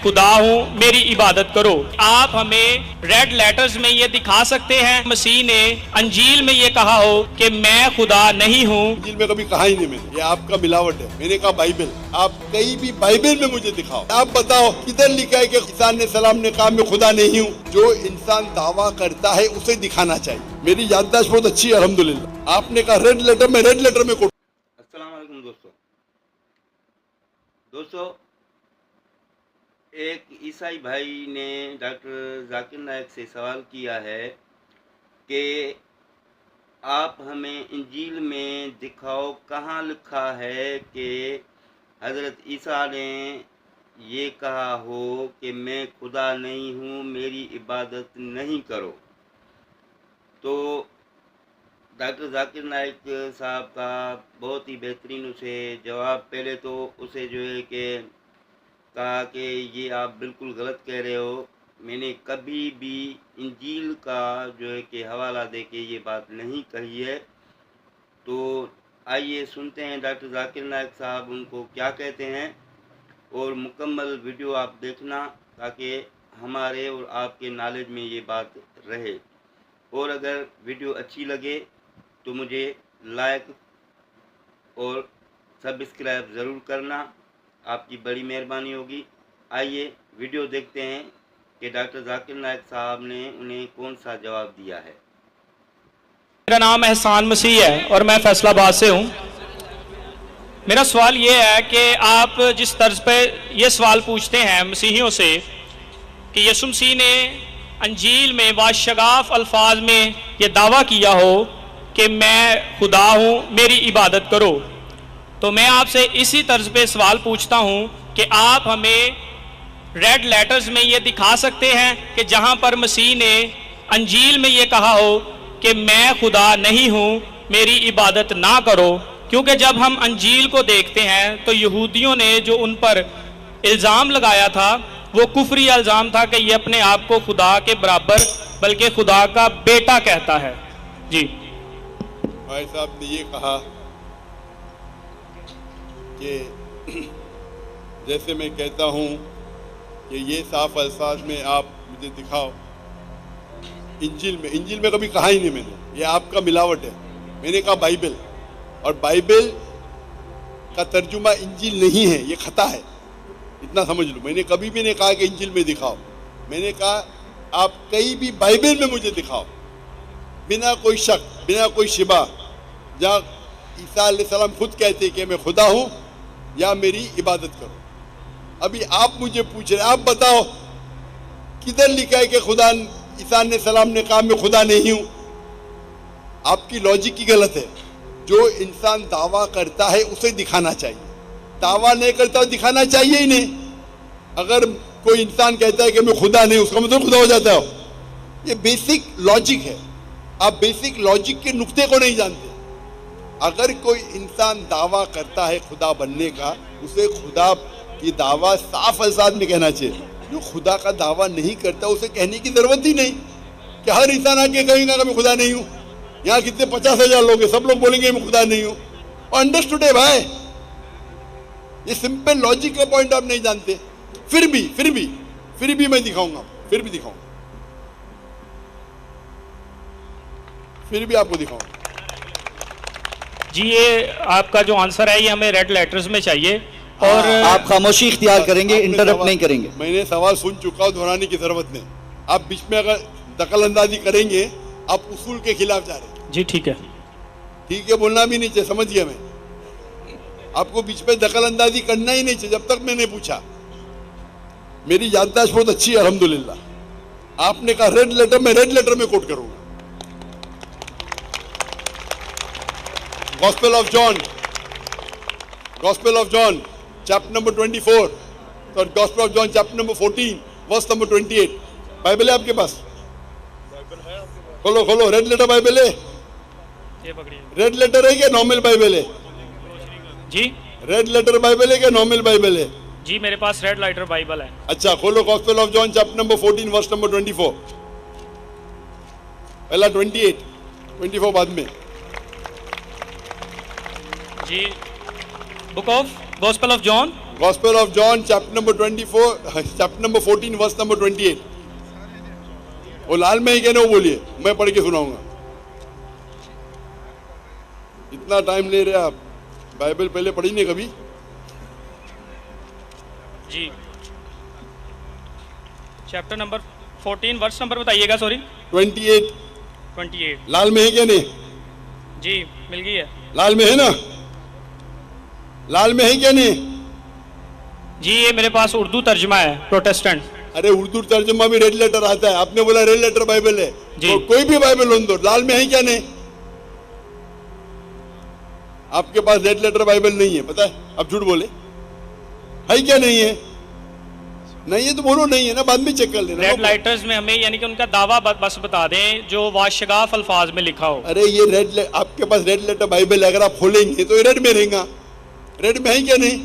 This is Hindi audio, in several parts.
खुदा हूँ, मेरी इबादत करो। आप हमें रेड लेटर्स में ये दिखा सकते हैं मसीह ने अंजील में ये कहा हो कि मैं खुदा नहीं हूँ? अंजील में कभी कहा ही नहीं मैंने, ये आपका मिलावट है। मैंने कहा बाइबल, आप कहीं भी बाइबल में मुझे दिखाओ, आप बताओ किधर लिखा है कि ईसा ने सलाम ने कहा मैं खुदा नहीं हूँ। जो इंसान दावा करता है उसे दिखाना चाहिए। मेरी याददाश्त बहुत अच्छी है अल्हम्दुलिल्लाह। आपने कहा रेड लेटर में, रेड लेटर में कोट। अस्सलाम वालेकुम दोस्तों, एक ईसाई भाई ने डॉक्टर जाकिर नायक से सवाल किया है कि आप हमें इंजील में दिखाओ कहाँ लिखा है कि हज़रत ईसा ने ये कहा हो कि मैं खुदा नहीं हूँ, मेरी इबादत नहीं करो। तो डॉक्टर जाकिर नायक साहब का बहुत ही बेहतरीन उसे जवाब, पहले तो उसे जो है कि कहा कि ये आप बिल्कुल गलत कह रहे हो, मैंने कभी भी इंजील का जो है कि हवाला दे के ये बात नहीं कही है। तो आइए सुनते हैं डॉक्टर जाकिर नायक साहब उनको क्या कहते हैं, और मुकम्मल वीडियो आप देखना ताकि हमारे और आपके नॉलेज में ये बात रहे। और अगर वीडियो अच्छी लगे तो मुझे लाइक और सब्सक्राइब ज़रूर करना, आपकी बड़ी मेहरबानी होगी। आइए वीडियो देखते हैं कि डॉक्टर जाकिर नायक साहब ने उन्हें कौन सा जवाब दिया है। मेरा नाम एहसान मसीह है और मैं फैसलाबाद से हूँ। मेरा सवाल ये है कि आप जिस तर्ज पे ये सवाल पूछते हैं मसीहियों से कि यीशु मसीह ने अंजील में वाशगाफ अल्फाज में ये दावा किया हो कि मैं खुदा हूँ, मेरी इबादत करो, तो मैं आपसे इसी तर्ज पे सवाल पूछता हूँ कि आप हमें रेड लेटर्स में ये दिखा सकते हैं कि जहाँ पर मसीह ने अंजील में ये कहा हो कि मैं खुदा नहीं हूँ, मेरी इबादत ना करो। क्योंकि जब हम अंजील को देखते हैं तो यहूदियों ने जो उन पर इल्ज़ाम लगाया था वो कुफरी इल्ज़ाम था कि ये अपने आप को खुदा के बराबर बल्कि खुदा का बेटा कहता है। जी भाई साहब ने ये कहा कि जैसे मैं कहता हूँ कि ये साफ अल्फाज में आप मुझे दिखाओ। इंजील में कभी कहा ही नहीं मैंने, ये आपका मिलावट है। मैंने कहा बाइबल, और बाइबल का तर्जुमा इंजील नहीं है, ये खता है, इतना समझ लो। मैंने कभी भी नहीं कहा कि इंजील में दिखाओ। मैंने कहा आप कहीं भी बाइबल में मुझे दिखाओ, बिना कोई शक, बिना कोई शिबा, जहाँ ईसा अलैहिस्सलाम खुद कहते कि मैं खुदा हूँ या मेरी इबादत करो। अभी आप मुझे पूछ रहे, आप बताओ किधर लिखा है कि खुदा ईसा ने सलाम ने कहा मैं खुदा नहीं हूँ। आपकी लॉजिक की गलत है। जो इंसान दावा करता है उसे दिखाना चाहिए, दावा नहीं करता दिखाना चाहिए ही नहीं। अगर कोई इंसान कहता है कि मैं खुदा नहीं, उसका मतलब खुदा हो जाता है। ये बेसिक लॉजिक है, आप बेसिक लॉजिक के नुक्ते को नहीं जानते। अगर कोई इंसान दावा करता है खुदा बनने का, उसे खुदा की दावा साफ अल्फाज में कहना चाहिए। जो खुदा का दावा नहीं करता उसे कहने की जरूरत ही नहीं कि हर इंसान आके कहेगा कि मैं खुदा नहीं हूँ। यहाँ कितने 50,000 लोग हैं, सब लोग बोलेंगे मैं खुदा नहीं हूँ। और अंडरस्टूड है भाई, ये सिंपल लॉजिक का पॉइंट आप नहीं जानते। फिर भी मैं दिखाऊंगा, फिर भी आपको दिखाऊंगा। जी, ये आपका जो आंसर है ये हमें रेड लेटर्स में चाहिए। और आप खामोशी इख्तियार करेंगे, इंटरप्ट नहीं करेंगे। मैंने सवाल सुन चुका हूँ, दोहराने की जरूरत नहीं। आप बीच में अगर दखल अंदाजी करेंगे आप उसूल के खिलाफ जा रहे हैं। जी ठीक है, बोलना भी नहीं चाहिए, समझ गया मैं। आपको बीच में दखल अंदाजी करना ही नहीं चाहिए जब तक मैंने पूछा। मेरी याददाश्त बहुत अच्छी है अल्हम्दुलिल्लाह। आपने कहा रेड लेटर में, रेड लेटर में कोट करूंगा। Gospel of John chapter number 24, तो gospel of John chapter number 14 verse number 28। Bible है आपके पास? खोलो, रेड लेटर बाइबल है? रेड लेटर है क्या नॉर्मल बाइबल है? जी, रेड लेटर बाइबल है क्या नॉर्मल बाइबल है? जी मेरे पास रेड लेटर बाइबल है। अच्छा, खोलो gospel of John chapter number 14 verse number 24। पहला 28, 24 बाद में। जी, book of gospel of John gospel of John chapter number 14 verse number 28। वो लाल में ही कहने वो बोलिए, मैं पढ़ के सुनाऊंगा। इतना टाइम ले रहे आप, बाइबल पहले पढ़ी नहीं कभी? जी, चैप्टर नंबर 14 वर्स नंबर बताइएगा। सॉरी, 28 28। लाल में है क्या नहीं? जी, मिल गई है। लाल में है ना? लाल में है क्या नहीं? जी, ये मेरे पास उर्दू तर्जमा है, प्रोटेस्टेंट। अरे उर्दू तर्जुमा भी रेड लेटर आता है, आपने बोला रेड लेटर बाइबल है, जी। तो कोई भी बाइबल होने दो, लाल में है क्या नहीं? आपके पास रेड लेटर बाइबल नहीं है, पता है? अब झूठ बोले, है क्या नहीं है? नहीं है तो बोलो नहीं है ना, बाद में चेक कर लेना। रेड लाइटर्स में हमें यानी कि उनका दावा बस बता दें जो वाशगाफ अल्फाज में लिखा हो। अरे ये आपके पास रेड लेटर बाइबल है, अगर आप खोलेंगे तो ये रेड में रहेगा। रेड में है क्या नहीं?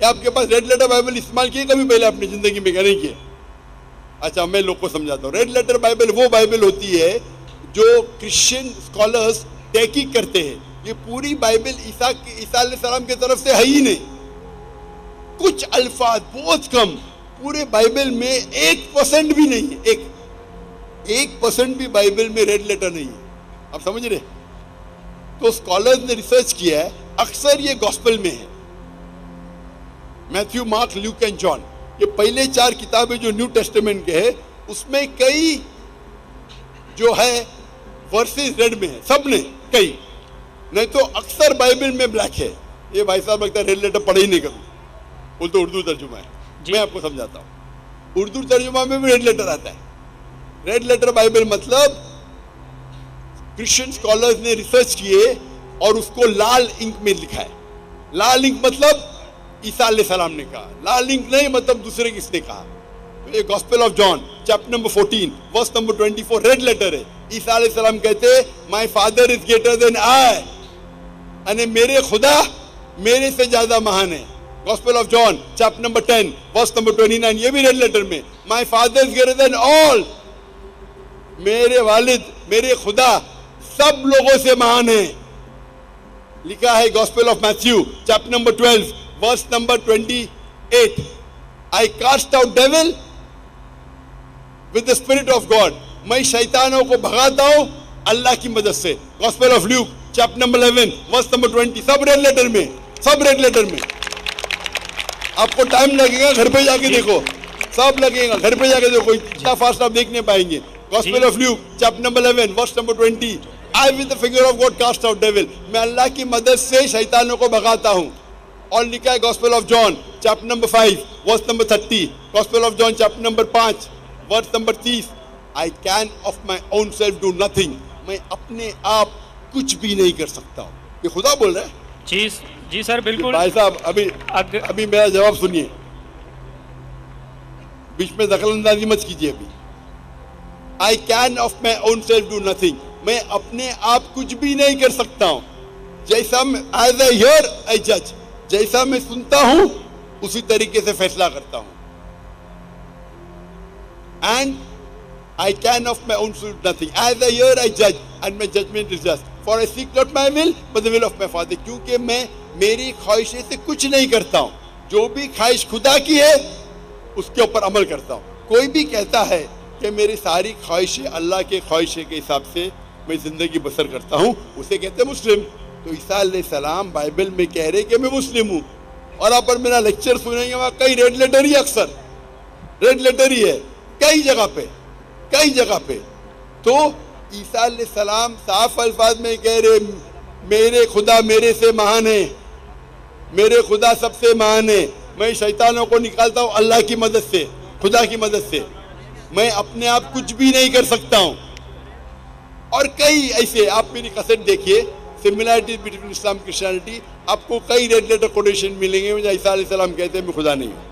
या आपके पास रेड लेटर बाइबल इस्तेमाल किए कभी पहले अपनी जिंदगी में, क्या नहीं किए? अच्छा, मैं लोग को समझाता हूँ। रेड लेटर बाइबल वो बाइबल होती है जो क्रिश्चियन स्कॉलर्स तहकीक करते हैं ये पूरी बाइबल ईसा अलैहिस्सलाम की तरफ से है ही नहीं। कुछ अल्फाज बहुत कम, पूरे बाइबल में 1% भी नहीं है, 1% भी बाइबल में रेड लेटर नहीं है। आप समझ रहे? तो स्कॉलर्स ने रिसर्च किया है, अक्सर ये गॉस्पेल में है, Matthew, mark, Luke and John. ये पहले 4 किताबें जो न्यू टेस्टामेंट के है, उसमें कई जो है वर्सेस रेड में है, सब ने कई, नहीं तो अक्सर बाइबल में ब्लैक है। ये भाई साहब लगता है रेड लेटर पढ़े ही नहीं कभी, बोल तो उर्दू तर्जुमा है। मैं आपको समझाता हूँ, उर्दू तर्जुमा में भी रेड लेटर आता है। रेड लेटर बाइबल मतलब क्रिश्चियन स्कॉलर्स ने रिसर्च किए और उसको लाल इंक में लिखा है। लाल इंक मतलब ईसा अलैहिस्सलाम ने कहा, लाल इंक नहीं मतलब दूसरे किसने कहा। तो ये gospel of John chapter number 14 verse number 24 red letter है। ईसा अलैहिस्सलाम कहते my father is greater than I, यानी मेरे खुदा मेरे से ज्यादा महान है। Gospel of John chapter number 10 verse number 29, ये भी रेड लेटर में, my father is greater than all, मेरे वालिद मेरे खुदा सब लोगों से महान है। लिखा है gospel of Matthew chapter number 12 verse number 28, I cast out devil with the spirit of God, मैं शैतानों को भगाता हूं अल्लाह की मदद से। Gospel of Luke chapter number 11 verse number 20, सब रेड लेटर में, सब रेड लेटर में। आपको टाइम लगेगा, घर पे जाके देखो, सब लगेगा, घर पे जाके देखो, इतना फास्ट आप देख नहीं पाएंगे। Gospel of Luke chapter number 11 verse number 20, I with the figure of God cast out devil, मैं अल्लाह की मदद से शैतानों को भगाता हूं। और लिखा है gospel of John chapter number 5 verse number 30, gospel of John chapter number 5 verse number 30, I can of my own self do nothing, मैं अपने आप कुछ भी नहीं कर सकता हूं। ये खुदा बोल रहा है। जी सर, बिल्कुल। भाई साहब अभी मेरा जवाब सुनिए, बीच में दखल अंदाजी मत कीजिए। अभी आई can of my own self do nothing, मैं अपने आप कुछ भी नहीं कर सकता हूं। जैसा एज आई हियर आई जज, जैसा मैं सुनता हूं उसी तरीके से फैसला करता हूं। And I can of my own self nothing. As I hear, I judge, and my judgment is just. For I seek not my will, but the will of my Father. क्योंकि मैं मेरी ख्वाहिशें से कुछ नहीं करता हूँ, जो भी ख्वाहिश खुदा की है उसके ऊपर अमल करता हूँ। कोई भी कहता है कि मेरी सारी ख्वाहिशें अल्लाह के ख्वाहिशें के हिसाब से मैं जिंदगी बसर करता हूँ, उसे कहते हैं मुस्लिम। तो ईसा अलैहिस्सलाम बाइबल में कह रहे कि मैं मुस्लिम हूँ, और आप पर मेरा लेक्चर सुनेंगे वहाँ कई रेड लेटर ही, अक्सर रेड लेटर ही है कई जगह पे। तो ईसा अलैहिस्सलाम साफ अल्फाज में कह रहे मेरे खुदा मेरे से महान है, मेरे खुदा सबसे महान है, मैं शैतानों को निकालता हूँ अल्लाह की मदद से, खुदा की मदद से, मैं अपने आप कुछ भी नहीं कर सकता हूँ। और कई ऐसे, आप मेरी कैसेट देखिए सिमिलैरिटीज बिटवीन इस्लाम क्रिश्चियनिटी, आपको कई रेड लेटर कोटेशन मिलेंगे, मुझे ईसा अलैहिस्सलाम कहते हैं मैं खुदा नहीं हूँ।